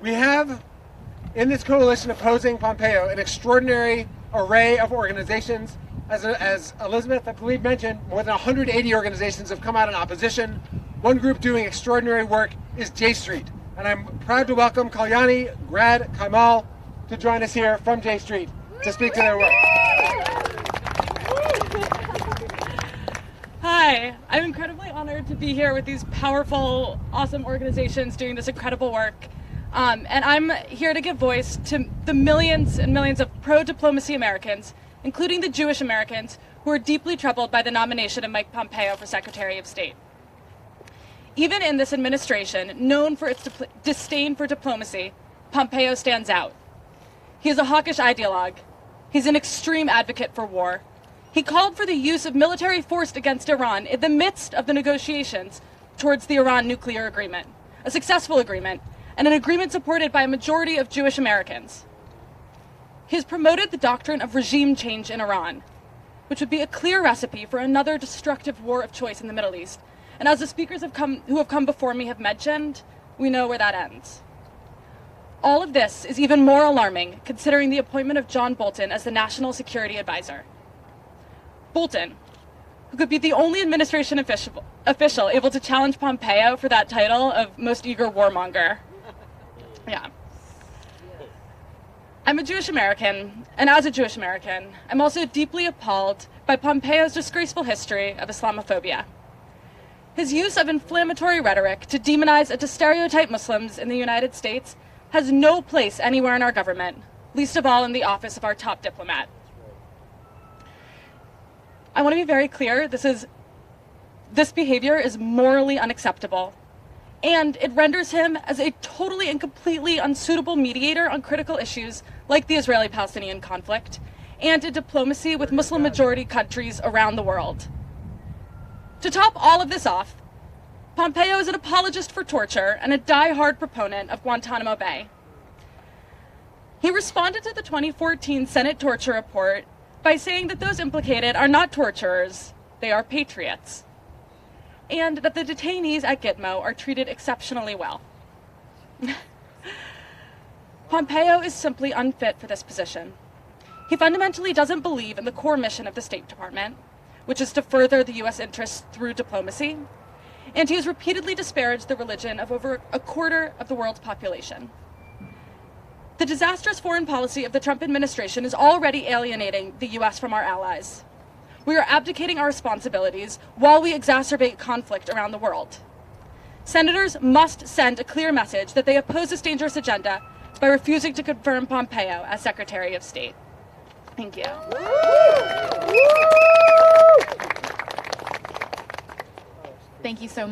We have, in this coalition opposing Pompeo, an extraordinary array of organizations. As Elizabeth, I believe, mentioned, more than 180 organizations have come out in opposition. One group doing extraordinary work is J Street. And I'm proud to welcome Kalyani, Grad-Kaimal to join us here from J Street to speak to their work. Hi, I'm incredibly honored to be here with these powerful, awesome organizations doing this incredible work. And I'm here to give voice to the millions and millions of pro-diplomacy Americans, including the Jewish Americans, who are deeply troubled by the nomination of Mike Pompeo for Secretary of State. Even in this administration, known for its disdain for diplomacy, Pompeo stands out. He is a hawkish ideologue. He's an extreme advocate for war. He called for the use of military force against Iran in the midst of the negotiations towards the Iran nuclear agreement, a successful agreement, and an agreement supported by a majority of Jewish Americans. He has promoted the doctrine of regime change in Iran, which would be a clear recipe for another destructive war of choice in the Middle East. And as the speakers who have come before me have mentioned, we know where that ends. All of this is even more alarming considering the appointment of John Bolton as the National Security Advisor. Bolton, who could be the only administration official able to challenge Pompeo for that title of most eager warmonger. Yeah. I'm a Jewish American, and as a Jewish American, I'm also deeply appalled by Pompeo's disgraceful history of Islamophobia. His use of inflammatory rhetoric to demonize and to stereotype Muslims in the United States has no place anywhere in our government, least of all in the office of our top diplomat. I want to be very clear, this behavior is morally unacceptable, and it renders him as a totally and completely unsuitable mediator on critical issues like the Israeli-Palestinian conflict and in diplomacy with Muslim-majority countries around the world. To top all of this off, Pompeo is an apologist for torture and a die-hard proponent of Guantanamo Bay. He responded to the 2014 Senate torture report by saying that those implicated are not torturers, they are patriots, and that the detainees at Gitmo are treated exceptionally well. Pompeo is simply unfit for this position. He fundamentally doesn't believe in the core mission of the State Department, which is to further the U.S. interests through diplomacy, and he has repeatedly disparaged the religion of over a quarter of the world's population. The disastrous foreign policy of the Trump administration is already alienating the U.S. from our allies. We are abdicating our responsibilities while we exacerbate conflict around the world. Senators must send a clear message that they oppose this dangerous agenda by refusing to confirm Pompeo as Secretary of State. Thank you. Thank you so much.